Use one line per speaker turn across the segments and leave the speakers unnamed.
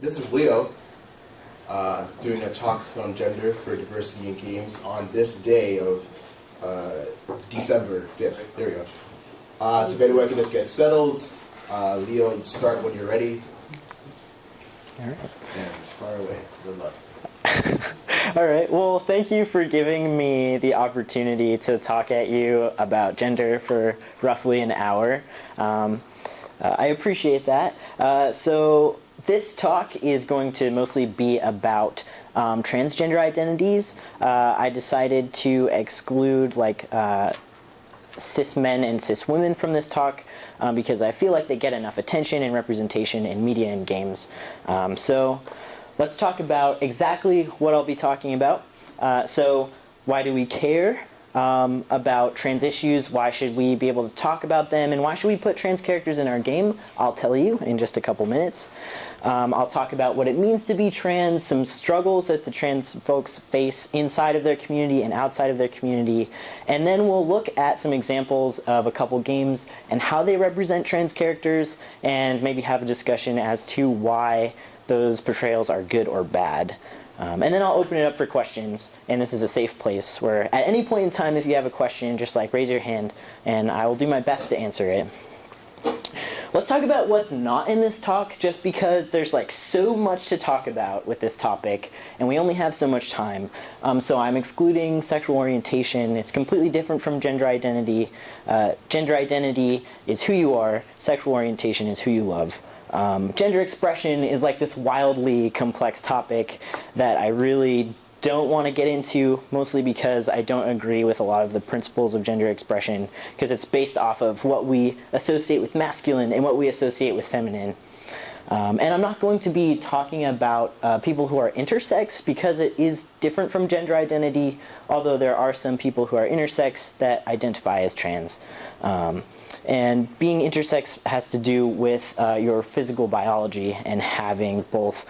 This is Leo doing a talk on gender for diversity in games on this day of December 5th. There we go. So if anyone can just get settled, Leo, you start when you're ready.
All right.
And far away. Good luck.
All right. Well, thank you for giving me the opportunity to talk at you about gender for roughly an hour. I appreciate that. So this talk is going to mostly be about transgender identities. I decided to exclude cis men and cis women from this talk because I feel like they get enough attention and representation in media and games. So let's talk about exactly what I'll be talking about. So why do we care about trans issues? Why should we be able to talk about them? And why should we put trans characters in our game? I'll tell you in just a couple minutes. I'll talk about what it means to be trans, some struggles that the trans folks face inside of their community and outside of their community. And then we'll look at some examples of a couple games and how they represent trans characters, and maybe have a discussion as to why those portrayals are good or bad. And then I'll open it up for questions, and this is a safe place where at any point in time if you have a question, just raise your hand and I will do my best to answer it. Let's talk about what's not in this talk, just because there's so much to talk about with this topic and we only have so much time. So I'm excluding sexual orientation. It's completely different from gender identity. Gender identity is who you are, sexual orientation is who you love. Gender expression is this wildly complex topic that I really don't want to get into, mostly because I don't agree with a lot of the principles of gender expression, because it's based off of what we associate with masculine and what we associate with feminine. And I'm not going to be talking about people who are intersex, because it is different from gender identity, although there are some people who are intersex that identify as trans. And being intersex has to do with your physical biology and having both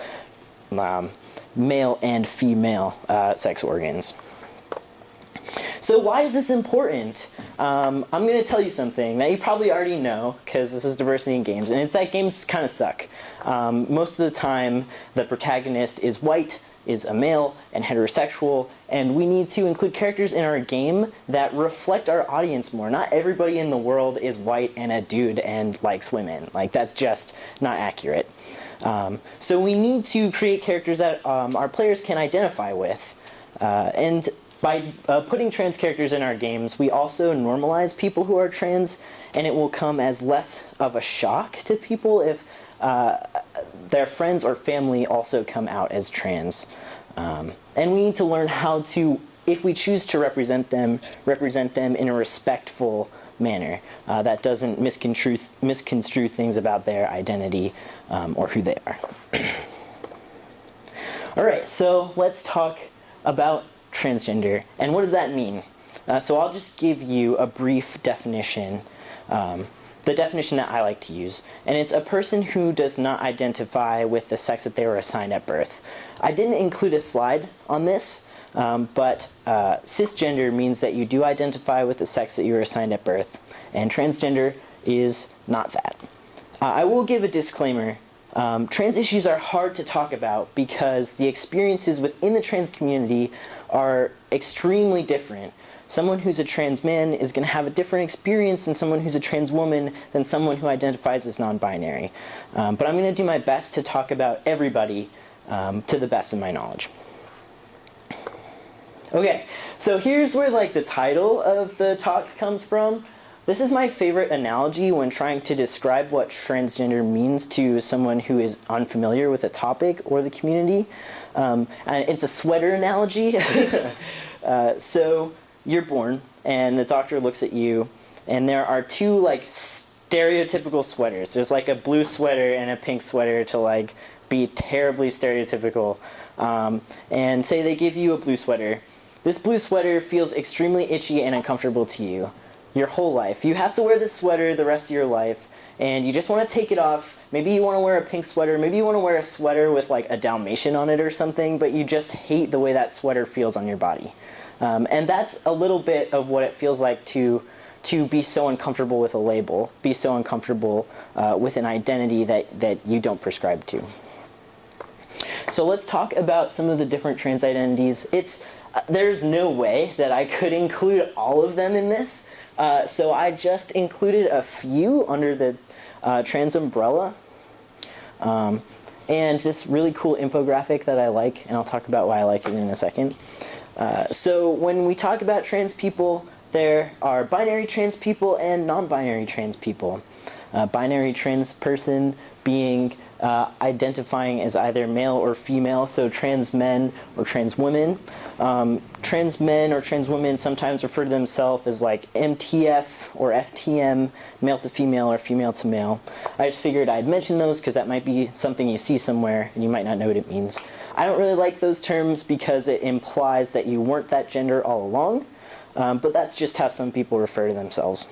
male and female sex organs. So why is this important? I'm going to tell you something that you probably already know, because this is diversity in games, and it's that games kind of suck. Most of the time the protagonist is white, is a male, and heterosexual, and we need to include characters in our game that reflect our audience more. Not everybody in the world is white and a dude and likes women. That's just not accurate. So we need to create characters that our players can identify with. And by putting trans characters in our games, we also normalize people who are trans, and it will come as less of a shock to people if their friends or family also come out as trans. And we need to learn how to, if we choose to represent them in a respectful manner that doesn't misconstrue things about their identity or who they are. All right, so let's talk about transgender, and what does that mean? So I'll just give you a brief definition, the definition that I like to use, and it's a person who does not identify with the sex that they were assigned at birth. I didn't include a slide on this, but cisgender means that you do identify with the sex that you were assigned at birth, and transgender is not that. I will give a disclaimer. Trans issues are hard to talk about because the experiences within the trans community are extremely different. Someone who's a trans man is going to have a different experience than someone who's a trans woman than someone who identifies as non-binary. But I'm going to do my best to talk about everybody to the best of my knowledge. Okay, so here's where the title of the talk comes from. This is my favorite analogy when trying to describe what transgender means to someone who is unfamiliar with the topic or the community. And it's a sweater analogy. So you're born, and the doctor looks at you, and there are two stereotypical sweaters. There's a blue sweater and a pink sweater to be terribly stereotypical. And say they give you a blue sweater. This blue sweater feels extremely itchy and uncomfortable to you your whole life. You have to wear this sweater the rest of your life, and you just want to take it off. Maybe you want to wear a pink sweater, maybe you want to wear a sweater with a Dalmatian on it or something, but you just hate the way that sweater feels on your body. And that's a little bit of what it feels like to be so uncomfortable with a label, be so uncomfortable with an identity that you don't prescribe to. So let's talk about some of the different trans identities. There's no way that I could include all of them in this, so I just included a few under the trans umbrella. And this really cool infographic that I like, and I'll talk about why I like it in a second. So when we talk about trans people, there are binary trans people and non-binary trans people. Binary trans person being identifying as either male or female, so trans men or trans women. Trans men or trans women sometimes refer to themselves as like MTF or FTM, male to female or female to male. I just figured I'd mention those because that might be something you see somewhere and you might not know what it means. I don't really like those terms because it implies that you weren't that gender all along, but that's just how some people refer to themselves.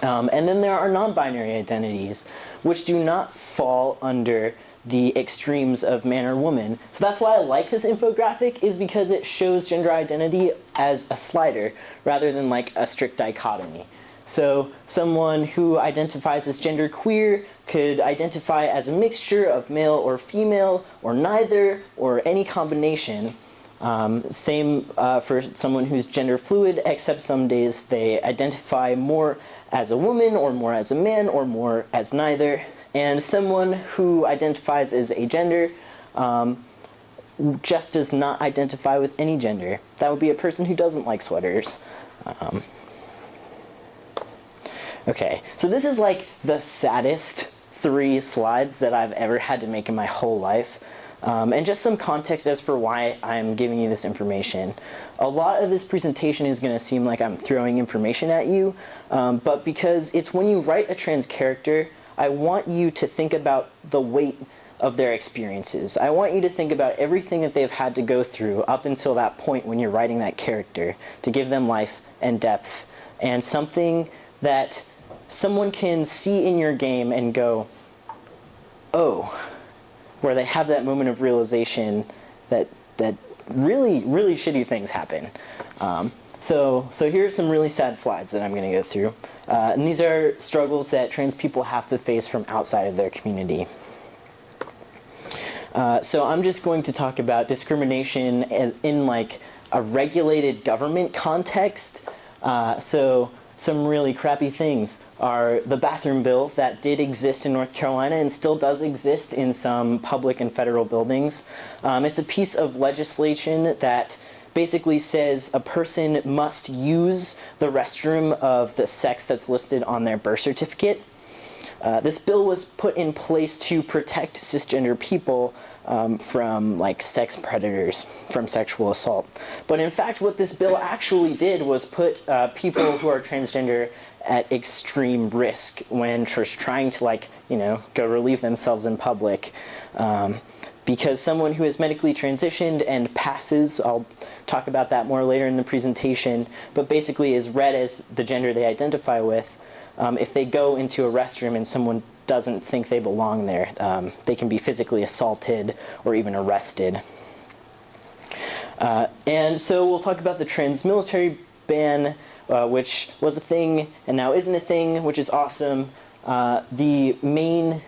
And then there are non-binary identities, which do not fall under the extremes of man or woman. So that's why I like this infographic, is because it shows gender identity as a slider rather than like a strict dichotomy. So someone who identifies as genderqueer could identify as a mixture of male or female, or neither, or any combination. Same for someone who's gender fluid, except some days they identify more as a woman, or more as a man, or more as neither. And someone who identifies as agender just does not identify with any gender. That would be a person who doesn't like sweaters. Okay, so this is like the saddest 3 slides that I've ever had to make in my whole life. And just some context as for why I'm giving you this information. A lot of this presentation is going to seem like I'm throwing information at you, but because it's when you write a trans character, I want you to think about the weight of their experiences. I want you to think about everything that they've had to go through up until that point when you're writing that character, to give them life and depth, and something that someone can see in your game and go, oh, where they have that moment of realization that really, really shitty things happen. So here are some really sad slides that I'm going to go through. And these are struggles that trans people have to face from outside of their community. So I'm just going to talk about discrimination in like a regulated government context. So some really crappy things are the bathroom bill that did exist in North Carolina and still does exist in some public and federal buildings. It's a piece of legislation that basically says a person must use the restroom of the sex that's listed on their birth certificate. This bill was put in place to protect cisgender people from like sex predators, from sexual assault. But in fact, what this bill actually did was put people who are transgender at extreme risk when just trying to go relieve themselves in public. Because someone who is medically transitioned and passes, I'll talk about that more later in the presentation, but basically is read as the gender they identify with, if they go into a restroom and someone doesn't think they belong there, they can be physically assaulted or even arrested. And so we'll talk about the trans military ban, which was a thing and now isn't a thing, which is awesome. The main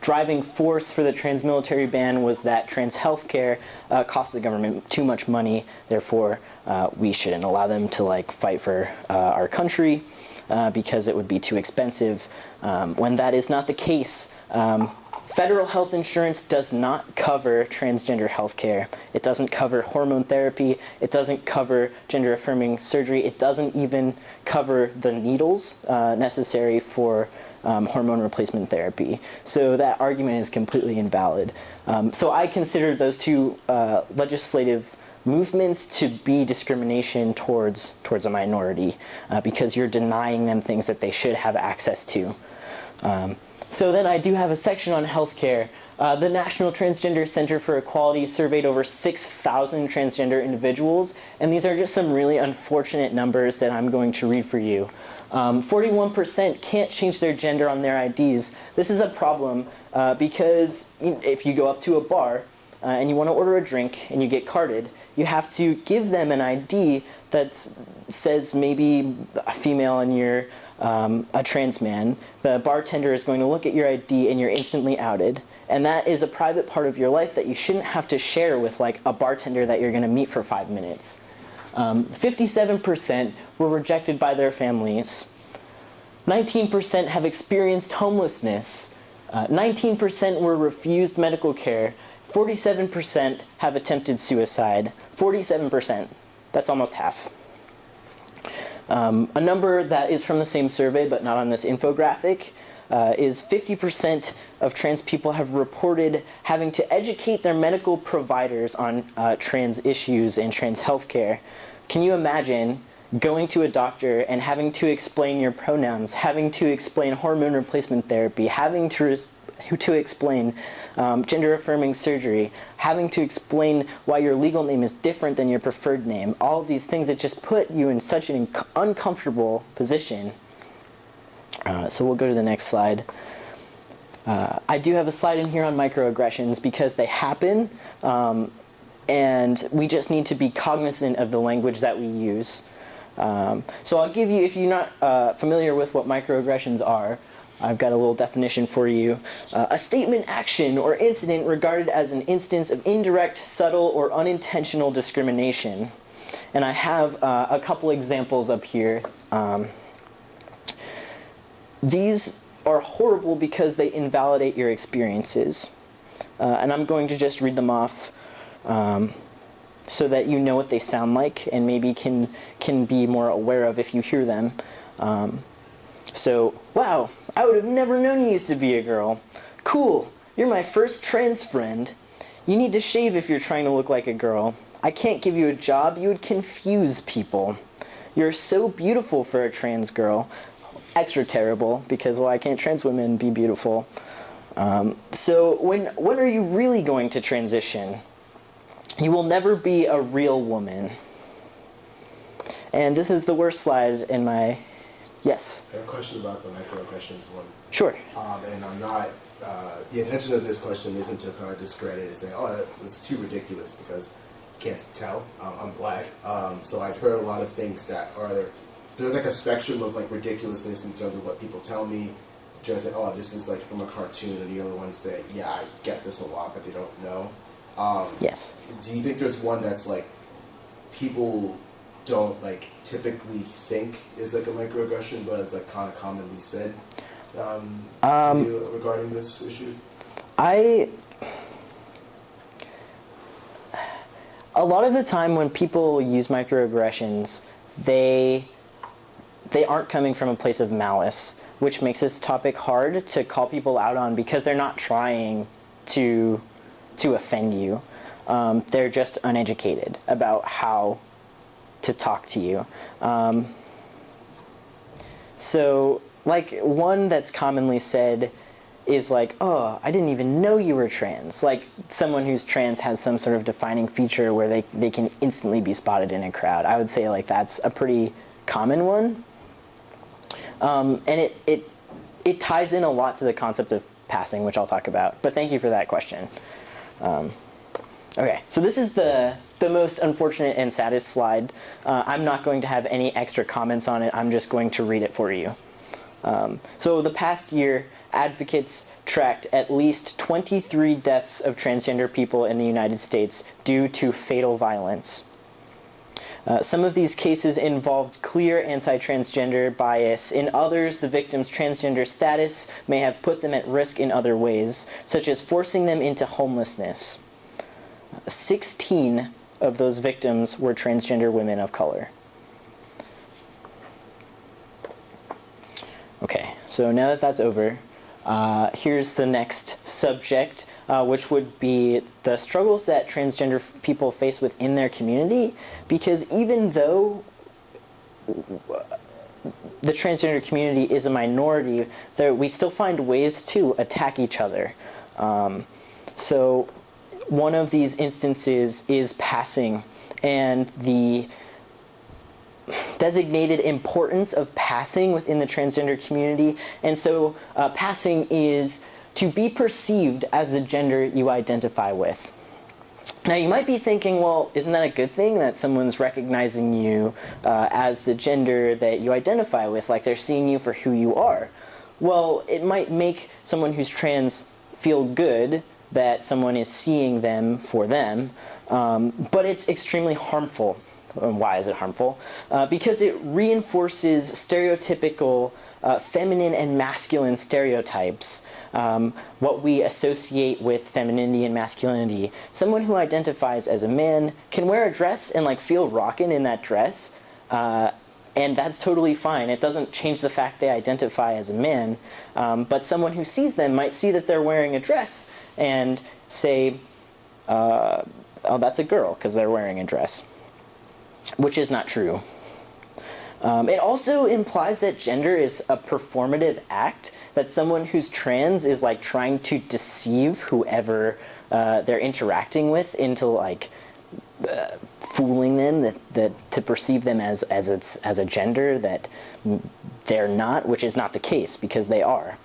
driving force for the trans military ban was that trans healthcare costs the government too much money, therefore we shouldn't allow them to fight for our country because it would be too expensive, when that is not the case. Federal health insurance does not cover transgender healthcare. It doesn't cover hormone therapy. It doesn't cover gender-affirming surgery. It doesn't even cover the needles necessary for hormone replacement therapy. So that argument is completely invalid. So I consider those two legislative movements to be discrimination towards a minority because you're denying them things that they should have access to. So then I do have a section on healthcare. The National Transgender Center for Equality surveyed over 6,000 transgender individuals, and these are just some really unfortunate numbers that I'm going to read for you. 41% can't change their gender on their IDs. This is a problem because if you go up to a bar and you want to order a drink and you get carded, you have to give them an ID that says maybe a female and you're a trans man, the bartender is going to look at your ID and you're instantly outed. And that is a private part of your life that you shouldn't have to share with like a bartender that you're going to meet for 5 minutes. 57% were rejected by their families. 19% have experienced homelessness. 19% were refused medical care. 47% have attempted suicide. 47%. That's almost half. A number that is from the same survey but not on this infographic is 50% of trans people have reported having to educate their medical providers on trans issues and trans healthcare. Can you imagine going to a doctor and having to explain your pronouns, having to explain hormone replacement therapy, having to explain gender-affirming surgery, having to explain why your legal name is different than your preferred name, all of these things that just put you in such an uncomfortable position. So we'll go to the next slide. I do have a slide in here on microaggressions because they happen, and we just need to be cognizant of the language that we use. So I'll give you, if you're not familiar with what microaggressions are, I've got a little definition for you. A statement, action, or incident regarded as an instance of indirect, subtle, or unintentional discrimination. And I have a couple examples up here. These are horrible because they invalidate your experiences. And I'm going to just read them off so that you know what they sound like and maybe can be more aware of if you hear them. So, wow, I would have never known you used to be a girl. Cool, you're my first trans friend. You need to shave if you're trying to look like a girl. I can't give you a job, you would confuse people. You're so beautiful for a trans girl. Extra terrible, because why can't trans women be beautiful? So when are you really going to transition? You will never be a real woman. And this is the worst slide in my... Yes?
I have a question about the microaggressions one.
Sure.
And I'm not... the intention of this question isn't to kind of discredit and say, oh, that's too ridiculous, because you can't tell. I'm black. So I've heard a lot of things that are... There's like a spectrum of like ridiculousness in terms of what people tell me. Just say, oh, this is like from a cartoon, and the other ones say, yeah, I get this a lot, but they don't know.
Yes.
Do you think there's one that's like people don't like typically think is like a microaggression, but is like kind of commonly said to you regarding this issue? A lot of the time when people use microaggressions, they aren't coming from a place of malice, which makes this topic hard to call people out on because they're not trying to offend you. They're just uneducated about how to talk to you. So, like, one that's commonly said is like, oh, I didn't even know you were trans. Like, someone who's trans has some sort of defining feature where they can instantly be spotted in a crowd. I would say, like, that's a pretty common one. And it ties in a lot to the concept of passing, which I'll talk about. But thank you for that question. Okay, so this is the most unfortunate and saddest slide. I'm not going to have any extra comments on it. I'm just going to read it for you. So the past year, advocates tracked at least 23 deaths of transgender people in the United States due to fatal violence. Some of these cases involved clear anti-transgender bias. In others, the victim's transgender status may have put them at risk in other ways, such as forcing them into homelessness. 16 of those victims were transgender women of color. Okay, so now that that's over, here's the next subject, which would be the struggles that transgender people face within their community, because even though the transgender community is a minority, we still find ways to attack each other. So one of these instances is passing, and the designated importance of passing within the transgender community. And so passing is to be perceived as the gender you identify with.
Now you might be thinking, well, isn't that a good thing that someone's recognizing you as the gender that you identify with, like they're seeing you for who you are? Well, it might make someone who's trans feel good that someone is seeing them for them, but it's extremely harmful. And why is it harmful? Because it reinforces stereotypical feminine and masculine stereotypes, what we associate with femininity and masculinity. Someone who identifies as a man can wear a dress and like feel rockin' in that dress, and that's totally fine. It doesn't change the fact they identify as a man, but someone who sees them might see that they're wearing a dress and say, oh, that's a girl because they're wearing a dress, which is not true. It also implies that gender is a performative act, that someone who's trans is like trying to deceive whoever they're interacting with into like fooling them that to perceive them as a gender that they're not, which is not the case because they are.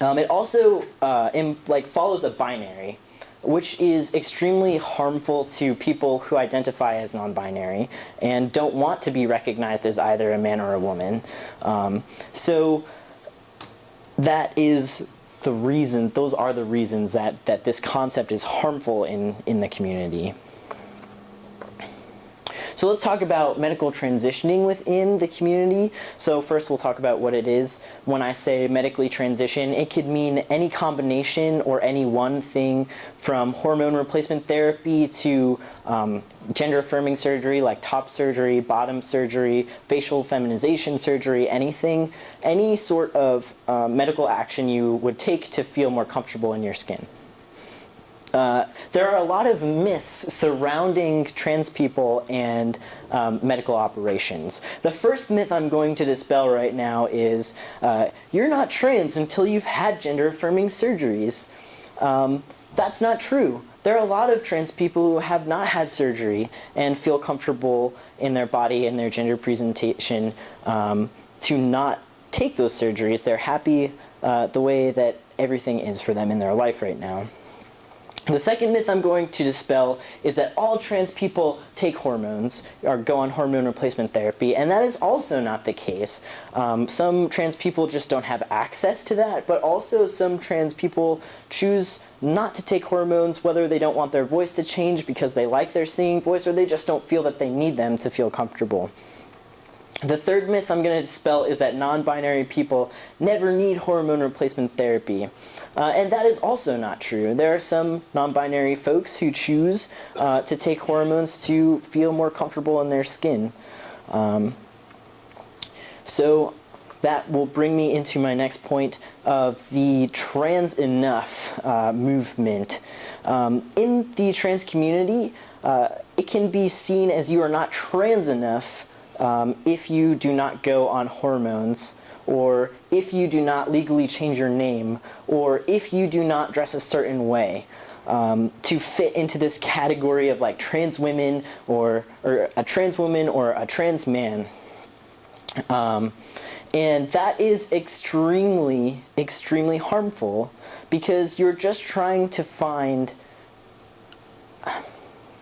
It also follows a binary, which is extremely harmful to people who identify as non-binary and don't want to be recognized as either a man or a woman. So that is the reason, those are the reasons that this concept is harmful in the community. So let's talk about medical transitioning within the community. So first we'll talk about what it is. When I say medically transition, it could mean any combination or any one thing from hormone replacement therapy to gender-affirming surgery like top surgery, bottom surgery, facial feminization surgery, anything, any sort of medical action you would take to feel more comfortable in your skin. There are a lot of myths surrounding trans people and medical operations. The first myth I'm going to dispel right now is you're not trans until you've had gender-affirming surgeries. That's not true. There are a lot of trans people who have not had surgery and feel comfortable in their body and their gender presentation to not take those surgeries. They're happy the way that everything is for them in their life right now. The second myth I'm going to dispel is that all trans people take hormones or go on hormone replacement therapy, and that is also not the case. Some trans people just don't have access to that, but also some trans people choose not to take hormones, whether they don't want their voice to change because they like their singing voice or they just don't feel that they need them to feel comfortable. The third myth I'm going to dispel is that non-binary people never need hormone replacement therapy. And that is also not true. There are some non-binary folks who choose to take hormones to feel more comfortable in their skin. So that will bring me into my next point of the trans enough movement. In the trans community, it can be seen as you are not trans enough if you do not go on hormones, or if you do not legally change your name, or if you do not dress a certain way, to fit into this category of like trans women or a trans woman or a trans man. And that is extremely, extremely harmful because you're just trying to find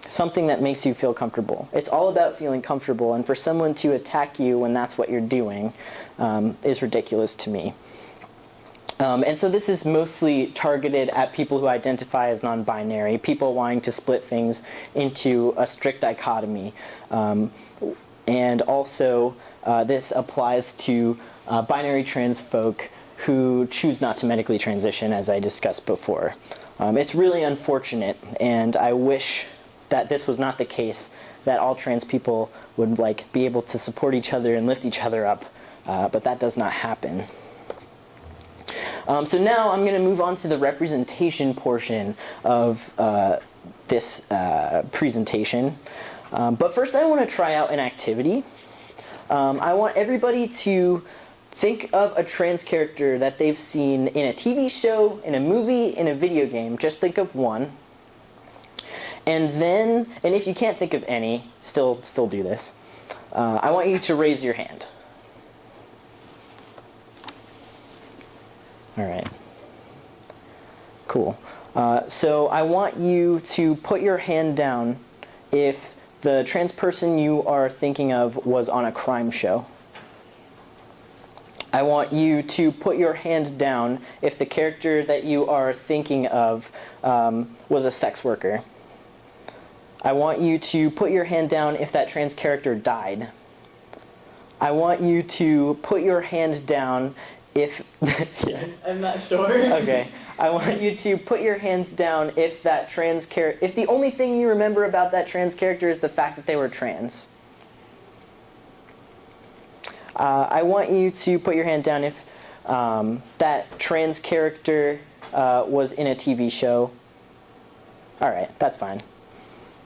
something that makes you feel comfortable. It's all about feeling comfortable, and for someone to attack you when that's what you're doing is ridiculous to me. And so this is mostly targeted at people who identify as non-binary, people wanting to split things into a strict dichotomy. And also this applies to binary trans folk who choose not to medically transition, as I discussed before. It's really unfortunate, and I wish that this was not the case, that all trans people would like be able to support each other and lift each other up, but that does not happen. So now I'm going to move on to the representation portion of this presentation. But first I want to try out an activity. I want everybody to think of a trans character that they've seen in a TV show, in a movie, in a video game. Just think of one. And then, and if you can't think of any, still do this. I want you to raise your hand. All right. Cool. So I want you to put your hand down if the trans person you are thinking of was on a crime show. I want you to put your hand down if the character that you are thinking of was a sex worker. I want you to put your hand down if that trans character died. I want you to put your hand down if... Yeah.
I'm not sure.
Okay. I want you to put your hands down if that trans character... If the only thing you remember about that trans character is the fact that they were trans. I want you to put your hand down if that trans character was in a TV show. Alright, that's fine.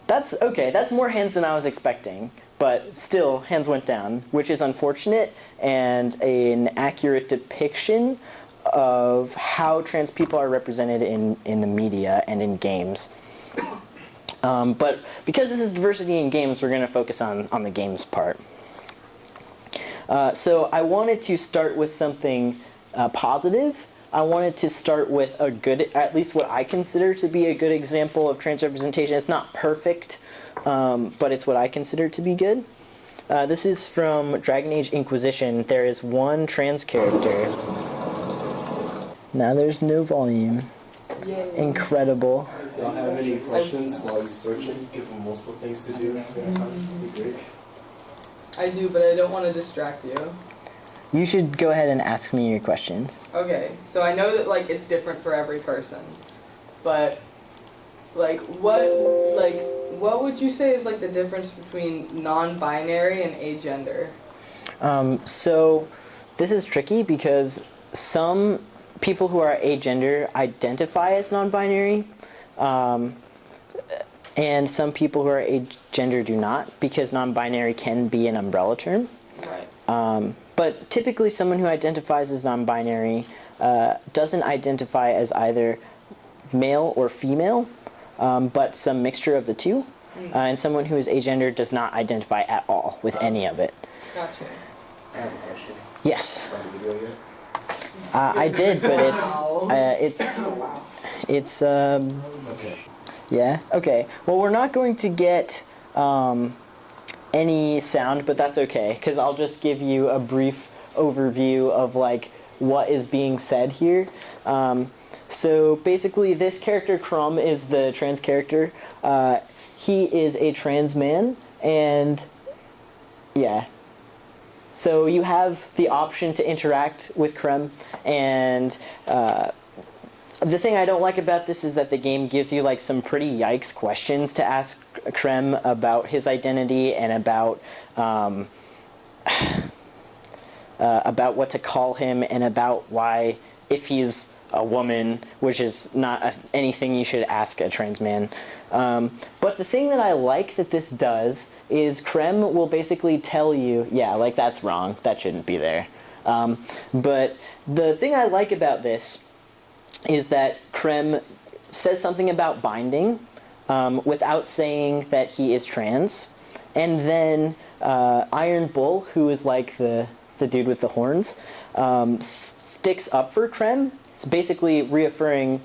That's okay, that's more hands than I was expecting. But still, hands went down, which is unfortunate and an accurate depiction of how trans people are represented in the media and in games. But because this is diversity in games, we're going to focus on the games part. So I wanted to start with something positive. I wanted to start with a good, at least what I consider to be a good example of trans representation. It's not perfect, but it's what I consider to be good. This is from Dragon Age Inquisition. There is one trans character. Now there's no volume.
Yay.
Incredible.
If y'all have any questions while you're searching, give them multiple things to do. That'd be great.
I do, but I don't want to distract you.
You should go ahead and ask me your questions.
Okay, so I know that like it's different for every person, but what would you say is like the difference between non-binary and agender?
So this is tricky because some people who are agender identify as non-binary, and some people who are agender do not, because non-binary can be an umbrella term.
Right.
But typically someone who identifies as non-binary doesn't identify as either male or female, but some mixture of the two. And someone who is agender does not identify at all with any of it.
Gotcha.
I have a question.
Yes.
Saw the video yet?
I did, but
Wow.
it's
Okay.
yeah, okay. Well, we're not going to get any sound, but that's okay, because I'll just give you a brief overview of like what is being said here. So basically, this character Crumb is the trans character. He is a trans man, and yeah. So you have the option to interact with Crumb, and the thing I don't like about this is that the game gives you like some pretty yikes questions to ask Krem about his identity and about what to call him and about why, if he's a woman, which is not anything you should ask a trans man. But the thing that I like that this does is Krem will basically tell you, yeah, like that's wrong, that shouldn't be there. But the thing I like about this is that Krem says something about binding without saying that he is trans. And then Iron Bull, who is like the dude with the horns, sticks up for Krem. It's basically reaffirming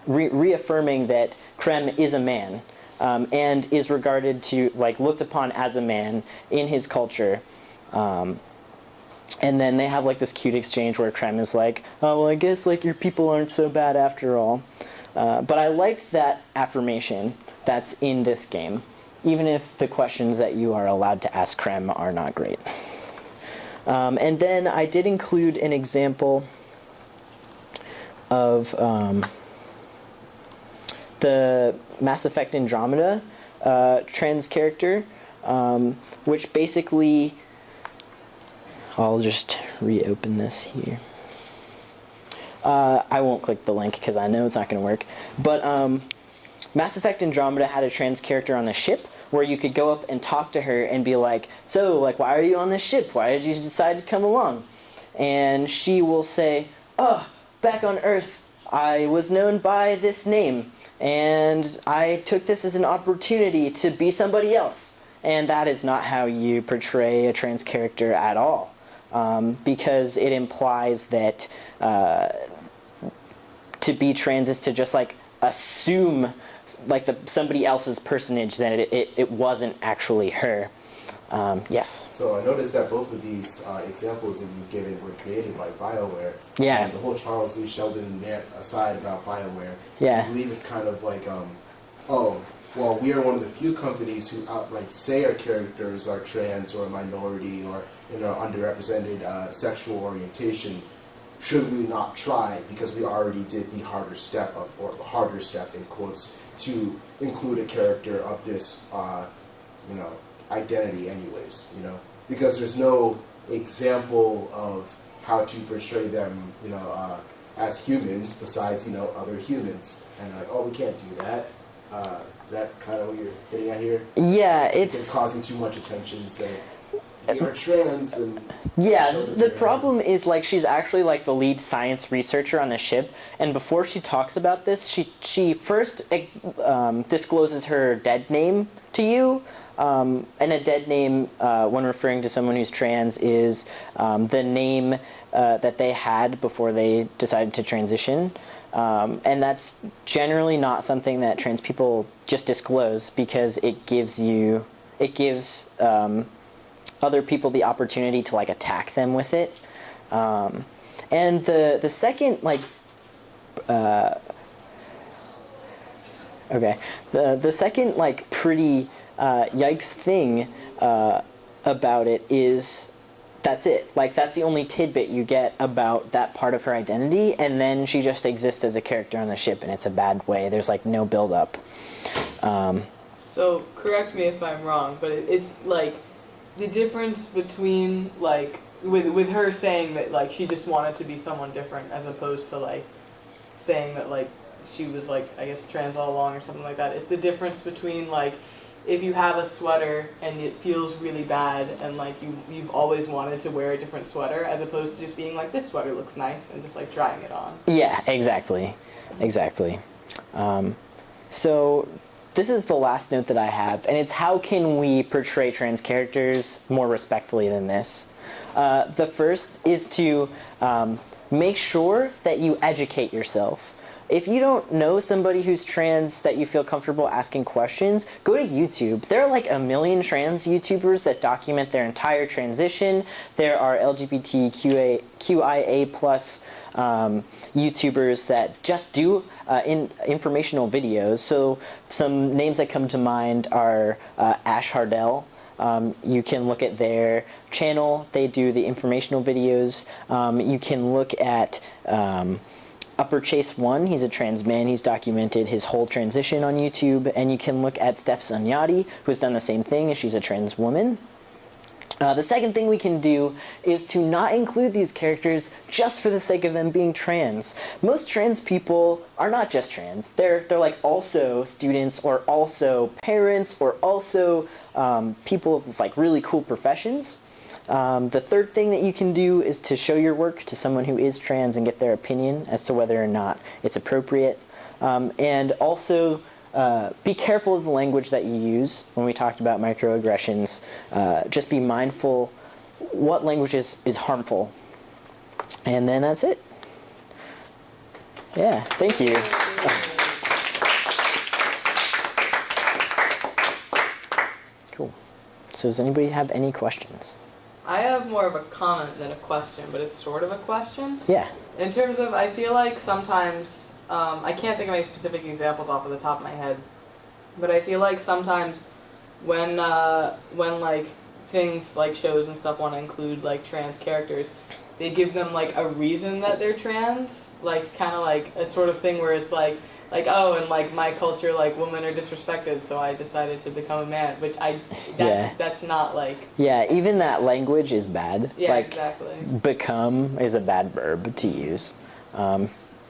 that Krem is a man and is regarded to, like, looked upon as a man in his culture. And then they have like this cute exchange where Krem is like, oh, well, I guess like your people aren't so bad after all. But I liked that affirmation that's in this game, even if the questions that you are allowed to ask Krem are not great. And then I did include an example of the Mass Effect Andromeda trans character, which basically... I'll just reopen this here. I won't click the link because I know it's not going to work. But Mass Effect Andromeda had a trans character on the ship where you could go up and talk to her and be like, so, like, why are you on this ship? Why did you decide to come along? And she will say, oh, back on Earth, I was known by this name, and I took this as an opportunity to be somebody else. And that is not how you portray a trans character at all. Because it implies that to be trans is to just like assume like somebody else's personage that it wasn't actually her. Yes.
So I noticed that both of these examples that you've given were created by BioWare.
Yeah.
And the whole Charles Lee Sheldon rant aside about BioWare,
Yeah.
I believe it's kind of like, oh, well, we are one of the few companies who outright say our characters are trans or minority or underrepresented sexual orientation. Should we not try, because we already did the harder step in quotes, to include a character of this, identity anyways, because there's no example of how to portray them, as humans besides, other humans. And like, oh, we can't do that. Is that kind of what you're getting at here?
Yeah,
It's causing too much attention to say, you're trans and...
Yeah, the problem is, like, she's actually, like, the lead science researcher on the ship, and before she talks about this, she first discloses her dead name to you, and a dead name, when referring to someone who's trans, is the name that they had before they decided to transition. And that's generally not something that trans people just disclose, because it gives other people the opportunity to like attack them with it. And the second the second like pretty yikes thing about it is that's it. Like, that's the only tidbit you get about that part of her identity, and then she just exists as a character on the ship, and it's a bad way. There's like no build up.
So correct me if I'm wrong, but it's like the difference between like with her saying that like she just wanted to be someone different, as opposed to like saying that like she was like, I guess, trans all along or something like that. It's the difference between like if you have a sweater and it feels really bad and like you've always wanted to wear a different sweater, as opposed to just being like, this sweater looks nice, and just like trying it on.
Yeah, exactly. So this is the last note that I have, and it's how can we portray trans characters more respectfully than this? The first is to make sure that you educate yourself. If you don't know somebody who's trans that you feel comfortable asking questions, go to YouTube. There are like 1 million trans YouTubers that document their entire transition. There are LGBTQIA plus YouTubers that just do informational videos. So some names that come to mind are Ash Hardell. You can look at their channel. They do the informational videos. You can look at Upper Chase 1, he's a trans man. He's documented his whole transition on YouTube. And you can look at Steph Zanyati, who's done the same thing, and she's a trans woman. The second thing we can do is to not include these characters just for the sake of them being trans. Most trans people are not just trans. They're like also students, or also parents, or also people with like really cool professions. The third thing that you can do is to show your work to someone who is trans and get their opinion as to whether or not it's appropriate. And also be careful of the language that you use. When we talked about microaggressions, just be mindful what language is harmful. And then that's it. Yeah, thank you. Cool. So does anybody have any questions?
I have more of a comment than a question, but it's sort of a question.
Yeah.
In terms of, I feel like sometimes, I can't think of any specific examples off of the top of my head, but I feel like sometimes when like things like shows and stuff want to include like trans characters, they give them like a reason that they're trans, like kind of like a sort of thing where it's like, oh, and like my culture, like women are disrespected, so I decided to become a man, which that's not like...
Yeah, even that language is bad.
Yeah,
like,
exactly.
Become is a bad verb to use,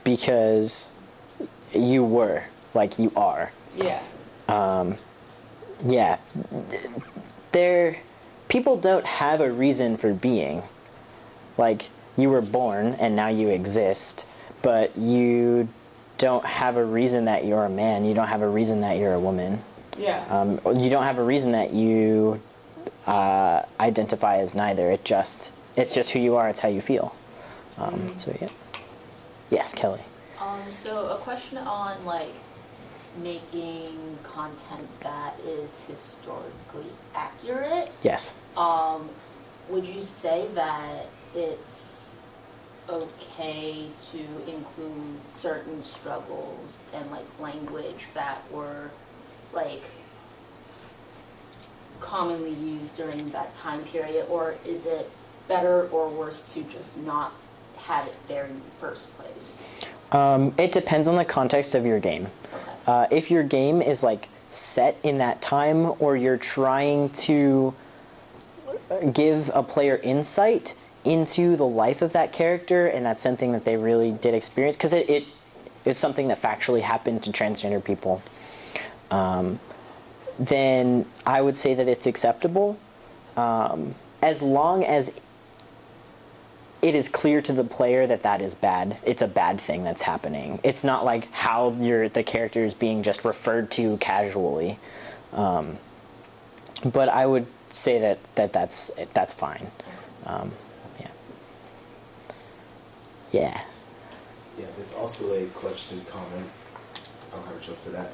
because you were, like you are.
Yeah.
Yeah. People don't have a reason for being. Like, you were born and now you exist, but you don't have a reason that you're a man. You don't have a reason that you're a woman.
Yeah.
You don't have a reason that you identify as neither. It's just who you are. It's how you feel. So yeah. Yes, Kelly.
So a question on like making content that is historically accurate.
Yes.
Would you say that it's okay to include certain struggles and like language that were like commonly used during that time period, or is it better or worse to just not have it there in the first place?
It depends on the context of your game.
Okay.
If your game is like set in that time, or you're trying to give a player insight into the life of that character, and that's something that they really did experience, because it is something that factually happened to transgender people, then I would say that it's acceptable, as long as it is clear to the player that that is bad. It's a bad thing that's happening. It's not like how the character is being just referred to casually. But I would say that's fine. Yeah. Yeah.
Yeah, there's also a question comment. I don't have a joke for that.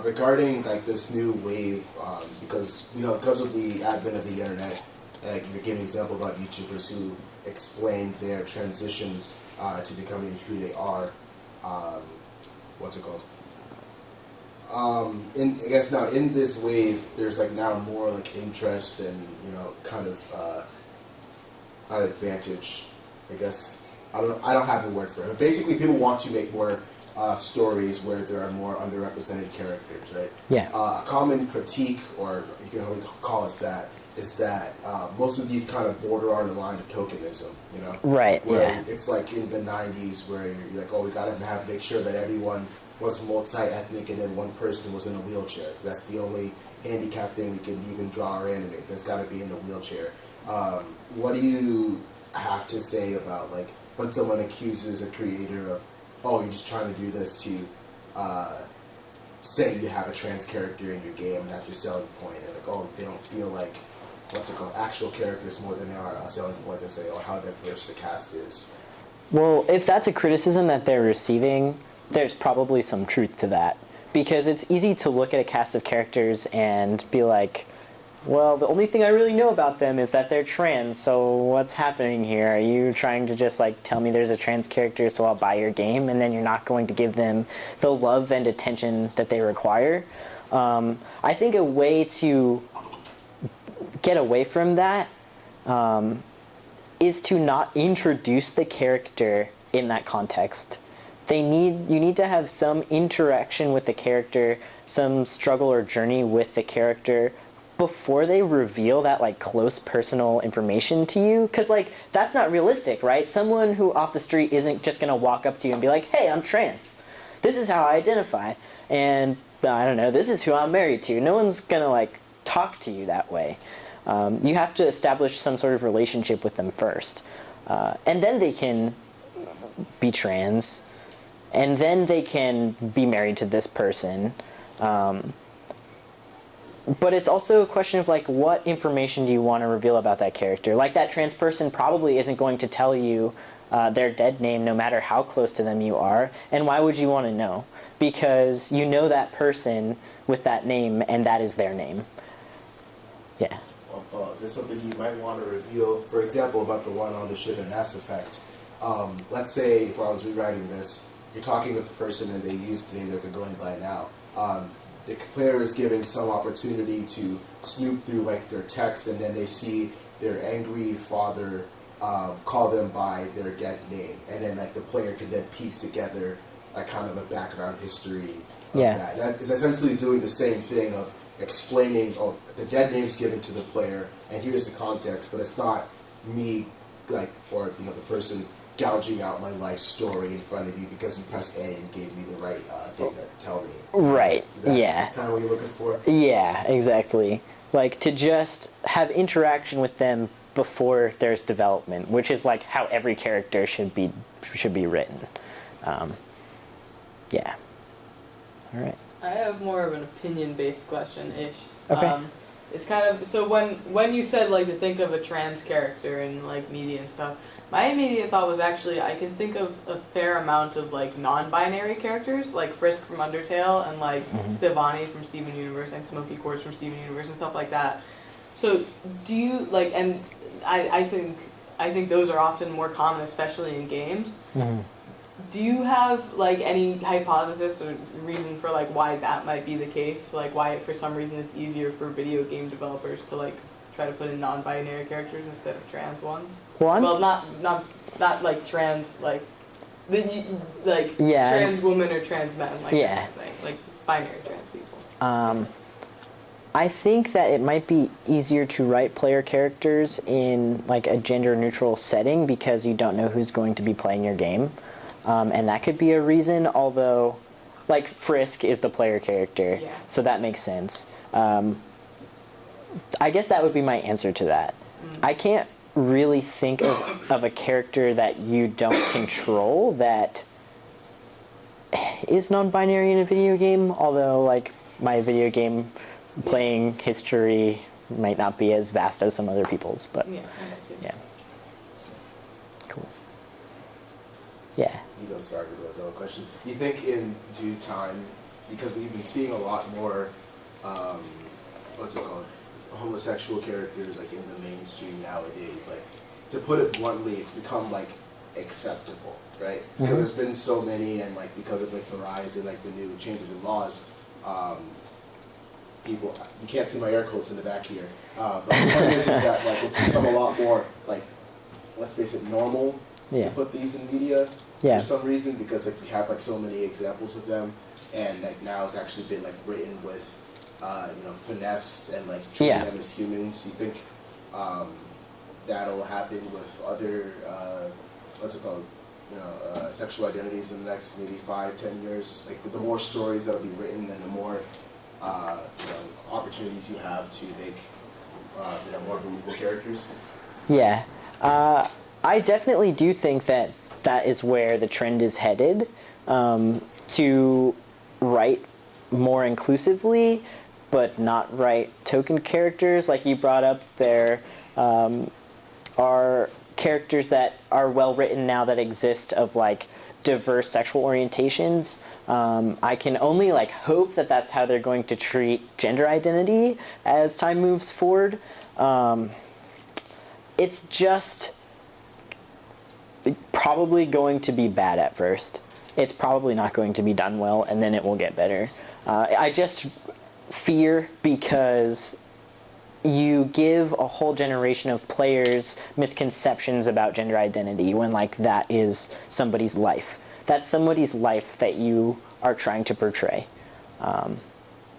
Regarding like this new wave, because of the advent of the internet, like you're giving an example about YouTubers who explain their transitions to becoming who they are. What's it called? I guess now in this wave, there's like now more like interest and kind of not advantage. I guess I don't have the word for it. But basically, people want to make more stories where there are more underrepresented characters, right?
Yeah.
A common critique, or you can only call it that, is that most of these kind of border on the line of tokenism,
Right.
Where
Yeah.
it's like in the 90s where you're like, oh, we gotta make sure that everyone was multi-ethnic and then one person was in a wheelchair. That's the only handicap thing we can even draw or animate. That's gotta be in a wheelchair. What do you have to say about like when someone accuses a creator of, oh, you're just trying to do this to say you have a trans character in your game and that's your selling point, and like, oh, they don't feel like actual characters more than they are a selling point to say, oh, how diverse the cast is.
Well, if that's a criticism that they're receiving, there's probably some truth to that. Because it's easy to look at a cast of characters and be like, well, the only thing I really know about them is that they're trans, so what's happening here? Are you trying to just like tell me there's a trans character so I'll buy your game, and then you're not going to give them the love and attention that they require? I think a way to get away from that is to not introduce the character in that context. You need to have some interaction with the character, some struggle or journey with the character before they reveal that like close personal information to you, because like that's not realistic, right? Someone who off the street isn't just gonna walk up to you and be like, hey, I'm trans, this is how I identify, and I don't know, this is who I'm married to. No one's gonna like talk to you that way. You have to establish some sort of relationship with them first, and then they can be trans, and then they can be married to this person. But it's also a question of like, what information do you want to reveal about that character? Like that trans person probably isn't going to tell you their dead name no matter how close to them you are. And why would you want to know? Because you know that person with that name, and that is their name. Yeah.
Well, is this something you might want to reveal? For example, about the one on the ship in Mass Effect. Let's say if I was rewriting this, you're talking with the person and they use the name that they're going by now. The player is given some opportunity to snoop through like their text, and then they see their angry father call them by their dead name, and then like the player can then piece together like kind of a background history of that. That is essentially doing the same thing of explaining, oh, the dead name's given to the player, and here's the context, but it's not me like, or the person gouging out my life story in front of you because you pressed A and gave me the right thing to tell me.
Right.
Is that
Yeah.
kind of what you're looking for?
Yeah, exactly. Like to just have interaction with them before there's development, which is like how every character should be written. Yeah. All right.
I have more of an opinion-based question-ish.
Okay.
it's kind of so when you said like to think of a trans character in like media and stuff, my immediate thought was actually I can think of a fair amount of like non-binary characters like Frisk from Undertale and like Stevani from Steven Universe and Smokey Quartz from Steven Universe and stuff like that. So do you like and I think those are often more common, especially in games. Do you have like any hypothesis or reason for like why that might be the case? Like why for some reason it's easier for video game developers to like try to put in non-binary characters instead of trans ones? Well, not like trans like trans woman or trans men like that kind of thing. Like binary trans people.
I think that it might be easier to write player characters in like a gender neutral setting because you don't know who's going to be playing your game. And that could be a reason, although like Frisk is the player character, so that makes sense. I guess that would be my answer to that. I can't really think of a character that you don't control that is non-binary in a video game, although like my video game playing history might not be as vast as some other people's, but yeah. Cool. Yeah.
You know, sorry to go question. Do you think in due time, because we've been seeing a lot more, what's it called, homosexual characters like in the mainstream nowadays, like to put it bluntly, it's become like acceptable, right? Because there's been so many, and like because of like the rise in like the new changes in laws, people, you can't see my air quotes in the back here, but the point is that like it's become a lot more like, let's face it, normal to put these in media for some reason, because like we have like so many examples of them, and like now it's actually been like written with you know, finesse and like treating them as humans. You think that'll happen with other what's it called, you know, sexual identities in the next maybe 5-10 years? Like with the more stories that'll be written and the more you know, opportunities you have to make you know, more believable characters.
Yeah, I definitely do think that that is where the trend is headed, to write more inclusively, but not write token characters. Like you brought up, there are characters that are well written now that exist of like diverse sexual orientations. I can only like hope that that's how they're going to treat gender identity as time moves forward. It's just probably going to be bad at first. It's probably not going to be done well, and then it will get better. I just fear because you give a whole generation of players misconceptions about gender identity when like that is somebody's life. That's somebody's life that you are trying to portray.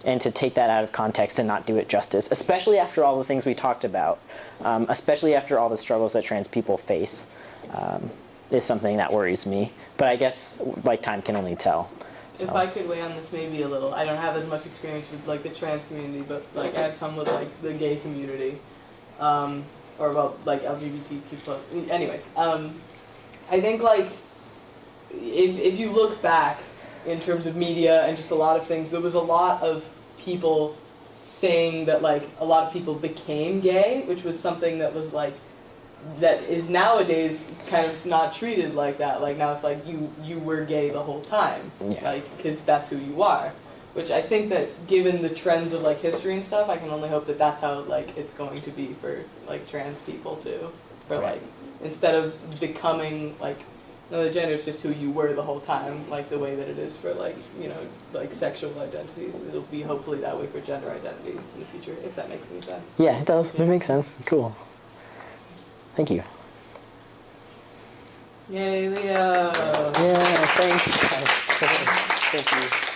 And to take that out of context and not do it justice, especially after all the things we talked about, especially after all the struggles that trans people face, is something that worries me. But I guess like time can only tell. So.
If I could weigh on this maybe a little, I don't have as much experience with like the trans community, but like I have some with like the gay community, or well like LGBTQ plus. Anyways, I think like if you look back in terms of media and just a lot of things, there was a lot of people saying that like a lot of people became gay, which was something that was like, that is nowadays kind of not treated like that. Like now it's like you were gay the whole time, like because that's who you are. Which I think that given the trends of like history and stuff, I can only hope that that's how like it's going to be for like trans people too. For like instead of becoming like another gender, it's just who you were the whole time, like the way that it is for like, you know, like sexual identities. It'll be hopefully that way for gender identities in the future, if that makes any sense.
Yeah, it does. It makes sense. Cool. Thank you.
Yay, Leo!
Yeah, thanks, guys. Thank you.